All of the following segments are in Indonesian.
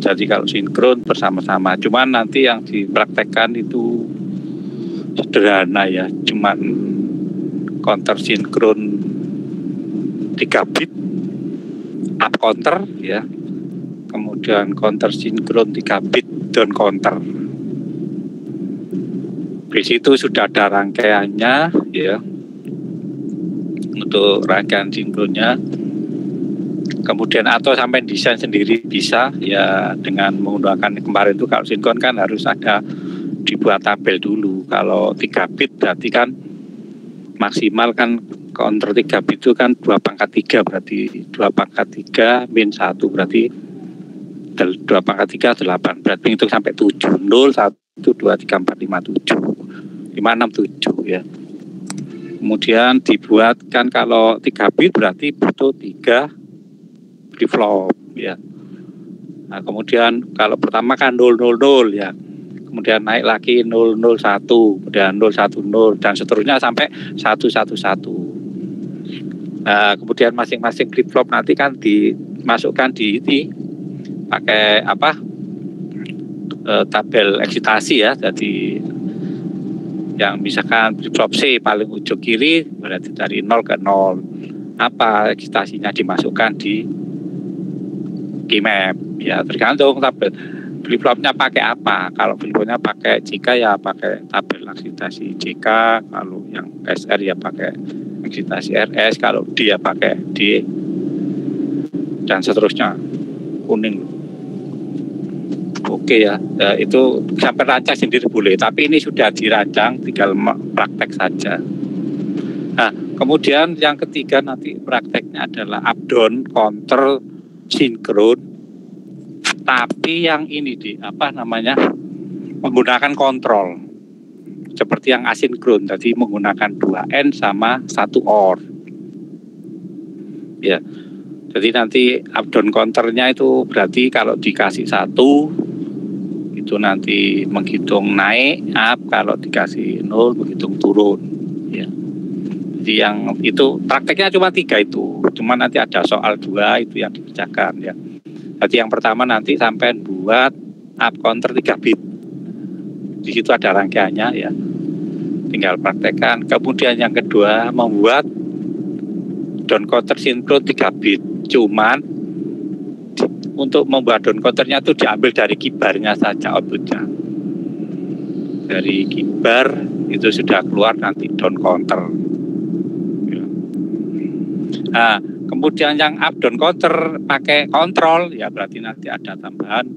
Jadi kalau sinkron bersama-sama. Cuman nanti yang dipraktekkan itu sederhana ya, cuman counter sinkron 3 bit up counter ya, kemudian counter sinkron 3 bit down counter. Di situ sudah ada rangkaiannya ya, untuk rangkaian sinkronnya. Kemudian atau sampai desain sendiri bisa ya, dengan menggunakan kemarin itu kalau sinkron kan harus ada dibuat tabel dulu. Kalau 3 bit berarti kan maksimal kan counter 3 bit itu kan 2 pangkat 3, berarti 2 pangkat 3 min 1 berarti 2 pangkat 3 8, berarti itu sampai 7, 0, 1, 2, 3, 4, 5, 7 5, 6, 7 ya. Kemudian dibuat kan kalau 3 bit berarti butuh 3 flip flop ya. Nah, kemudian kalau pertama kan 0, 0, 0 ya, kemudian naik lagi 0, 0, 1, kemudian 0, 1, 0 dan seterusnya sampai 1, 1, 1. Nah, kemudian masing-masing flip flop nanti kan dimasukkan di ini pakai apa, tabel eksitasi ya. Jadi yang misalkan flip flop C paling ujung kiri berarti dari 0 ke 0, apa eksitasinya dimasukkan di keymap ya, tergantung tabel flip flopnya pakai apa. Kalau flip flopnya pakai JK ya pakai tabel eksitasi JK, kalau yang SR ya pakai eksitasi RS, kalau dia pakai D dan seterusnya kuning. Oke ya, itu sampai rancang sendiri boleh, tapi ini sudah dirancang, tinggal praktek saja. Nah, kemudian yang ketiga nanti prakteknya adalah up down counter sinkron, tapi yang ini menggunakan kontrol seperti yang asinkron tadi, menggunakan 2N sama 1 OR ya. Jadi nanti up down counternya itu berarti kalau dikasih 1 itu nanti menghitung naik up, kalau dikasih 0 menghitung turun ya. Jadi yang itu prakteknya cuma 3 itu, cuma nanti ada soal 2 itu yang dikerjakan ya. Jadi yang pertama nanti sampai buat up counter 3 bit, di situ ada rangkaiannya ya, tinggal praktekkan. Kemudian yang kedua membuat down counter sinkron 3 bit, cuman untuk membuat down counternya itu diambil dari kibarnya saja outputnya. Dari kibar itu sudah keluar nanti down counter. Nah, kemudian yang up down counter pakai kontrol ya, berarti nanti ada tambahan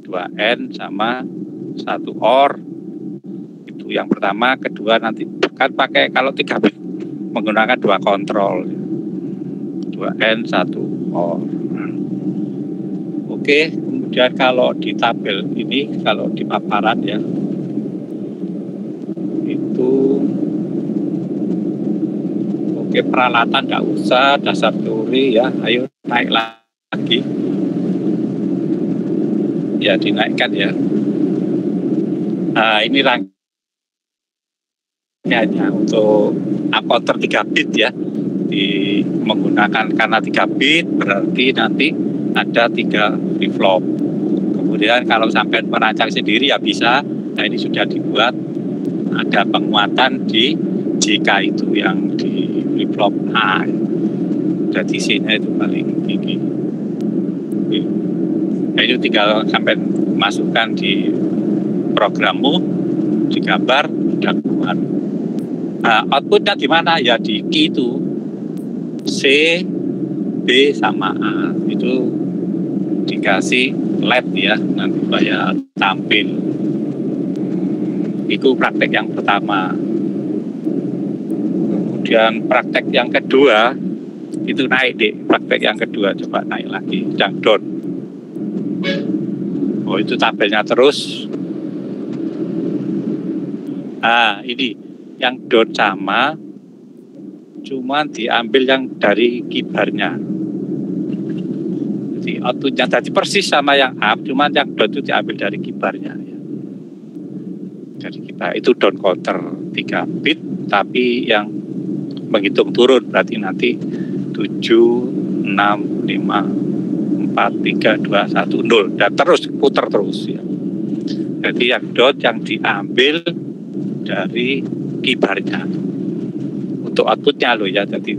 2N sama 1 OR. Itu yang pertama. Kedua nanti kan pakai kalau 3 bit menggunakan 2 kontrol, 2N 1 OR. Oke, kemudian kalau di tabel ini, kalau di paparan ya, itu oke, peralatan nggak usah, dasar teori ya, ayo naik lagi ya, dinaikkan ya. Nah, ini rangkaiannya untuk up counter 3 bit ya, menggunakan karena 3 bit berarti nanti ada 3 flip flop. Kemudian kalau sampai merancang sendiri ya bisa. Nah, ini sudah dibuat ada penguatan di JK itu yang di flip flop A. Jadi C-nya itu paling tinggi. Nah, itu tinggal sampai masukkan di programmu, digambar, udah keluar. Nah, outputnya di mana? Ya di key itu C, B sama A itu dikasih LED ya, nanti supaya tampil. Itu praktek yang pertama. Kemudian praktek yang kedua itu naik deh, praktek yang kedua coba naik lagi, yang down. Oh, itu tabelnya terus. Nah, ini yang down sama, cuma diambil yang dari kibarnya. Jadi outputnya tadi persis sama yang up, cuma yang down itu diambil dari kibarnya. Ya. Dari kibar itu down counter 3 bit, tapi yang menghitung turun berarti nanti 7, 6, 5, 4, 4, 3, 2, 1, 0 dan terus putar terus ya. Jadi yang dot yang diambil dari kibarnya untuk outputnya loh ya. Jadi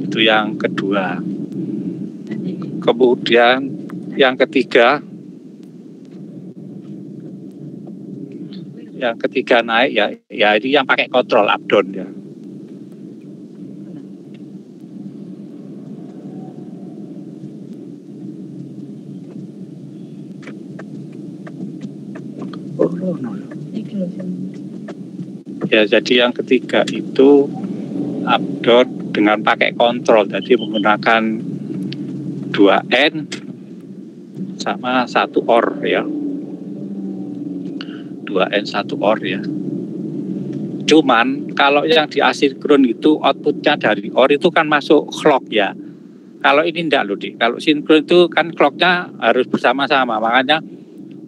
itu yang kedua. Kemudian yang ketiga naik ya ini yang pakai kontrol up down ya. Ya, jadi yang ketiga itu up down dengan pakai kontrol, jadi menggunakan 2N sama 1 OR ya. 2N 1 OR ya. Cuman kalau yang di asinkron itu outputnya dari OR itu kan masuk clock ya. Kalau ini enggak loh Dik. Kalau sinkron itu kan clocknya harus bersama-sama, makanya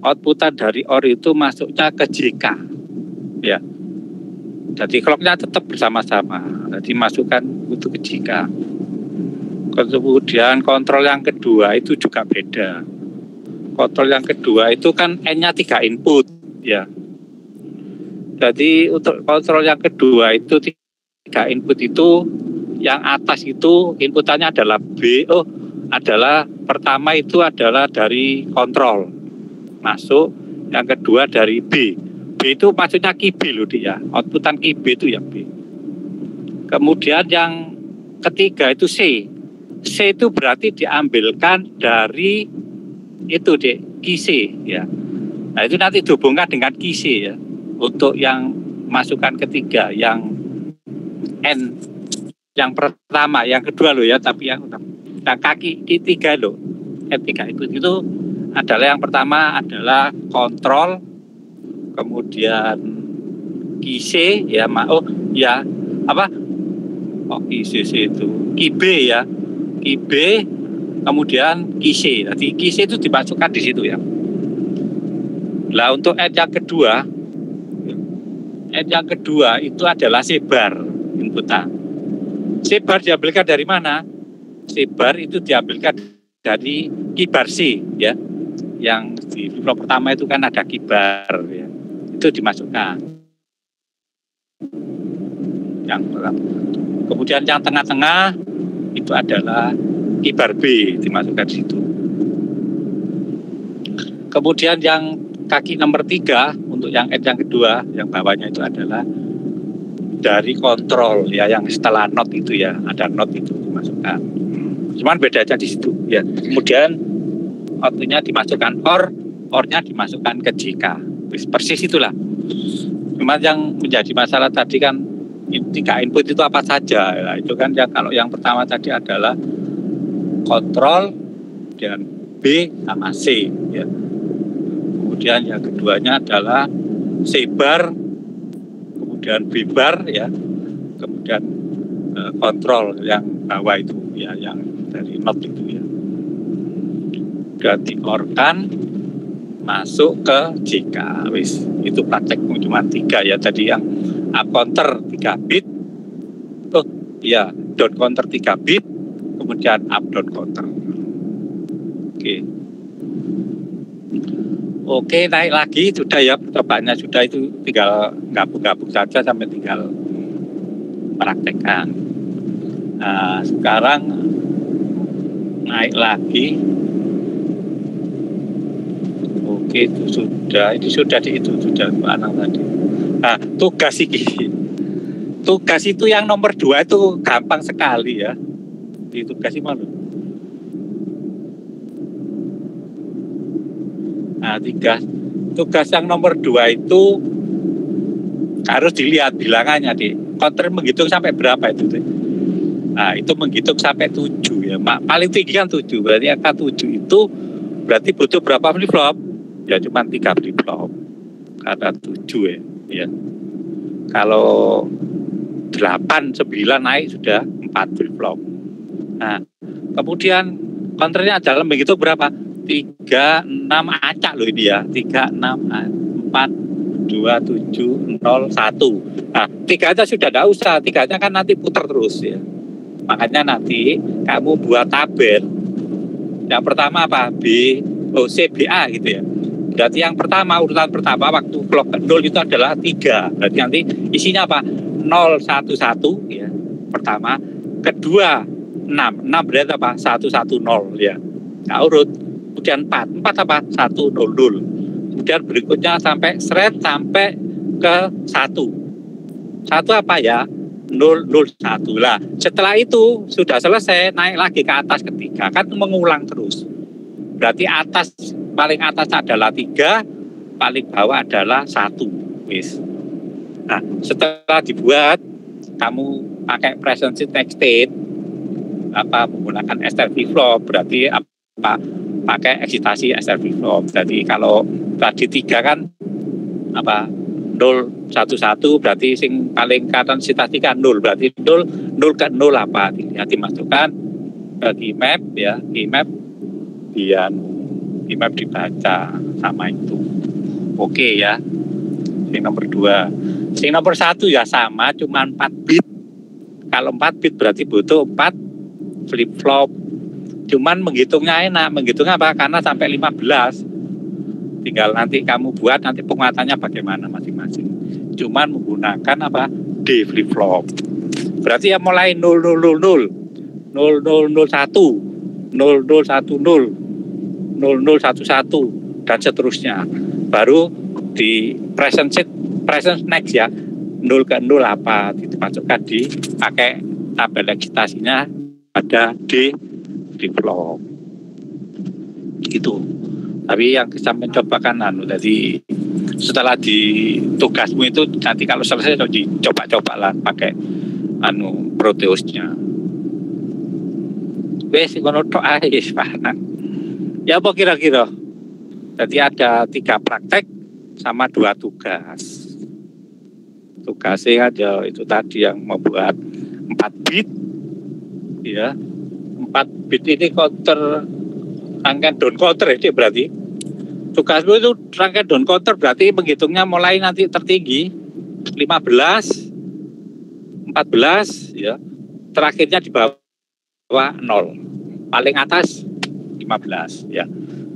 outputan dari OR itu masuknya ke JK ya. Jadi clocknya tetap bersama-sama, jadi masukkan itu ke JK. Kemudian kontrol yang kedua itu juga beda. Kontrol yang kedua itu kan N-nya 3 input ya. Jadi untuk kontrol yang kedua itu 3 input itu yang atas itu inputannya adalah B. Adalah pertama itu adalah dari kontrol masuk, yang kedua dari B. B itu maksudnya QB loh dia, outputan QB itu yang B. Kemudian yang ketiga itu C. C itu berarti diambilkan dari itu QC ya. Nah itu nanti dihubungkan dengan QC ya. Untuk yang masukan ketiga, yang N, yang pertama, yang kedua loh ya, tapi yang kaki ketiga loh, N3 itu adalah yang pertama adalah kontrol, kemudian QC ya, QC itu QB ya, QB, kemudian QC. Jadi QC itu dimasukkan di situ ya. Lah untuk N yang kedua itu adalah sebar inputan. Sebar diambilkan dari mana? Sebar itu diambilkan dari kibar C ya. Yang di flip pertama itu kan ada kibar ya. Itu dimasukkan. Yang kemudian yang tengah-tengah itu adalah kibar B, dimasukkan di situ. Kemudian yang kaki nomor 3 untuk yang N yang kedua, yang bawahnya itu adalah dari kontrol ya, yang setelah not itu ya, ada not itu dimasukkan. Cuman beda aja di situ ya. Kemudian outputnya dimasukkan OR-nya dimasukkan ke JK. Persis itulah. Cuma yang menjadi masalah tadi kan 3 input itu apa saja. Nah, itu kan yang kalau yang pertama tadi adalah kontrol dan B sama C ya. Kemudian yang keduanya adalah C bar, kemudian B bar ya, kemudian kontrol yang bawah itu ya, yang dari not itu ya. Dan diorkan masuk ke JK. Wis, itu praktekmu cuma 3 ya. Tadi yang up counter 3 bit, down counter 3 bit, kemudian up down counter. Oke, naik lagi sudah ya, percobaannya sudah, itu tinggal gabung-gabung saja sampai tinggal praktekkan. Nah, sekarang naik lagi. Oke, itu sudah anak tadi. Nah, tugas itu yang nomor 2 itu gampang sekali ya. Di tugas ini malu. Nah, tugas yang nomor 2 itu harus dilihat bilangannya counter menghitung sampai berapa itu. Nah, itu menghitung sampai 7 ya. Paling tinggi kan 7, berarti angka 7 itu berarti butuh berapa flip flop? Ya cuma 3 flip flop. Karena 7 ya. Kalau 8, 9 naik sudah 4 flip flop. Nah, kemudian counternya adalah menghitung berapa? 3, 6 acak loh ini ya. 3, 6, 4, 2, 7, 0, 1. Nah, 3-nya sudah tidak usah. 3-nya kan nanti putar terus ya. Makanya nanti kamu buat tabel. Yang pertama apa? C, B, A gitu ya. Berarti yang pertama, urutan pertama waktu clock 0 itu adalah 3. Berarti nanti isinya apa? 0, 1, 1 ya. Pertama. Kedua 6. 6 berarti apa? 1, 1, 0 ya. Nah, urut. Kemudian 4. 4 apa? 1, 0, 0. Kemudian berikutnya sampai sampai ke 1. 1 apa ya? 0, 0, 1 lah. Setelah itu sudah selesai, naik lagi ke atas ketiga. Kan mengulang terus. Berarti paling atas adalah 3, paling bawah adalah 1. Wis. Nah, setelah dibuat, kamu pakai present state next state, menggunakan STR flip-flop, berarti pakai eksitasi STR flip-flop. Jadi kalau tadi 3 kan 0, 1, 1 berarti sing paling kanan eksitasi kan 0, berarti 0 ke 0 apa? Dimasukkan ke keymap ya, keymap dibaca sama itu. Oke ya. Sing nomor 2. Sing nomor 1 ya sama, cuma 4 bit. Kalau 4 bit berarti butuh 4 flip-flop. Cuman menghitungnya enak. Menghitungnya apa? Karena sampai 15. Tinggal nanti kamu buat, nanti penguatannya bagaimana masing-masing. Cuman menggunakan D flip-flop. Berarti ya mulai 0000, 0001, 0010, 0011 dan seterusnya. Baru di present next ya, 0 ke 0 apa dimasukkan pakai tabel eksitasinya pada D flip-flop gitu. Tapi yang kita mencobakan jadi setelah di tugasmu itu nanti kalau selesai dicoba-coba lah pakai Proteusnya. Wes ngono tok ae Pak. Ya apa kira-kira? Jadi ada 3 praktek sama 2 tugas. Tugasnya aja itu tadi yang membuat 4 bit ya. 4 bit ini counter rangkaian down counter ya berarti. Tugasmu itu rangkaian down counter berarti menghitungnya mulai nanti tertinggi 15, 14 ya. Terakhirnya di bawah 0. Paling atas 15 ya.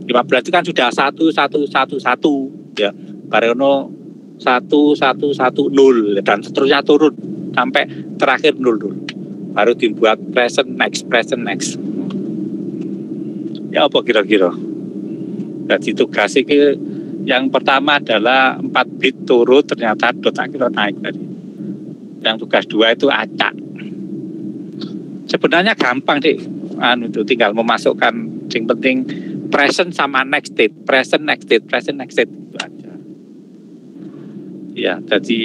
15 itu kan sudah 1, 1, 1, 1 ya. Barono 1, 1, 1, 0 dan seterusnya turun sampai terakhir 0, 0. Baru dibuat present next. Ya apa kira-kira? Jadi tugas ini yang pertama adalah 4 bit turun ternyata dot akhirnya naik tadi. Yang tugas 2 itu acak. Sebenarnya gampang deh. Itu tinggal memasukkan yang penting present sama next state, present next state itu aja. Ya, jadi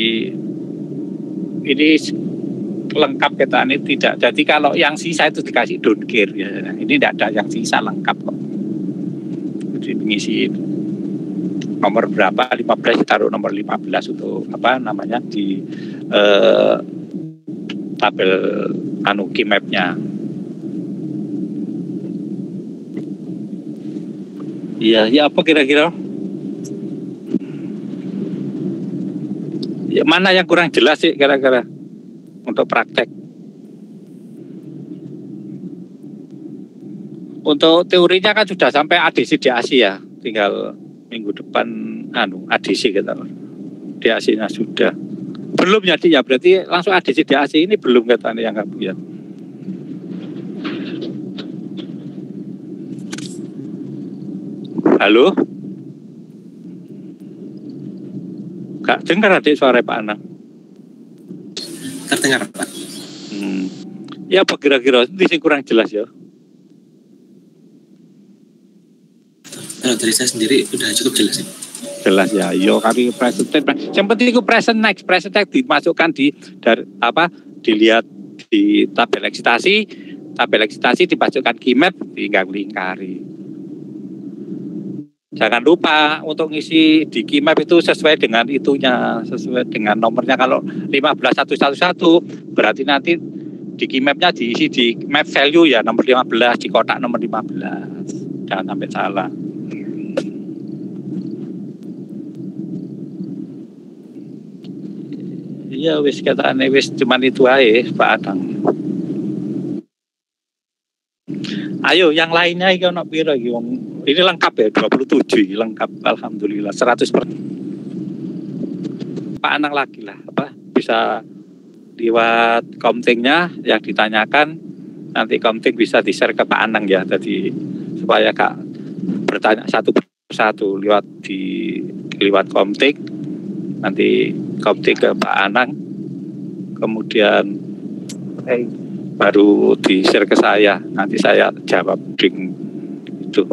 ini lengkap kita ini tidak. Jadi kalau yang sisa itu dikasih don't care ya. Ini tidak ada yang sisa lengkap kok. Jadi mengisi nomor berapa 15 taruh nomor 15 untuk di tabel keymap-nya. Iya, ya apa kira-kira? Ya, mana yang kurang jelas sih kira-kira untuk praktek? Untuk teorinya kan sudah sampai ADC DAC ya, tinggal minggu depan ADC kita. DAC-nya sudah. Belum jadi ya, berarti langsung ADC DAC ini belum katanya yang kamu ya. Halo? Gak dengar adik suara Pak Anang? Terdengar Pak. Ya apa kira-kira? Ini kurang jelas ya. Kalau dari saya sendiri udah cukup jelas ya. Jelas ya. Yo kami present. Yang penting itu present next dimasukkan dilihat di tabel eksitasi dimasukkan keymap tinggal lingkari. Jangan lupa untuk ngisi di keymap itu sesuai dengan itunya, sesuai dengan nomornya. Kalau 15111 berarti nanti di keymapnya diisi di map value ya nomor 15, di kotak nomor 15. Jangan sampai salah. Iya wis katane wis cuman itu aja Pak Adang. Ayo yang lainnya iki ono piro iki wong. Ini lengkap ya 27 iki lengkap alhamdulillah 100%. Pak Anang lagi lah apa bisa lewat komtingnya yang ditanyakan nanti komting bisa di-share ke Pak Anang ya. Jadi supaya Kak bertanya satu persatu lewat komting nanti komting ke Pak Anang kemudian baru di-share ke saya nanti saya jawab ding itu.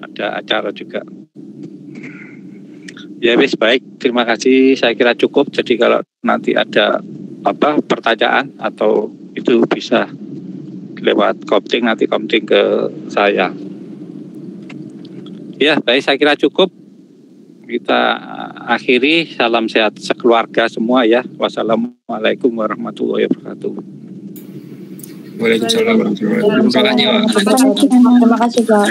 Ada acara juga. Ya wis baik, terima kasih. Saya kira cukup. Jadi kalau nanti ada apa pertanyaan atau itu bisa lewat komting nanti komting ke saya. Ya baik, saya kira cukup. Kita akhiri. Salam sehat sekeluarga semua ya. Wassalamualaikum warahmatullahi wabarakatuh. Waalaikumsalam warahmatullahi wabarakatuh. Terima kasih Pak.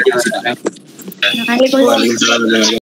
Waalaikumsalam.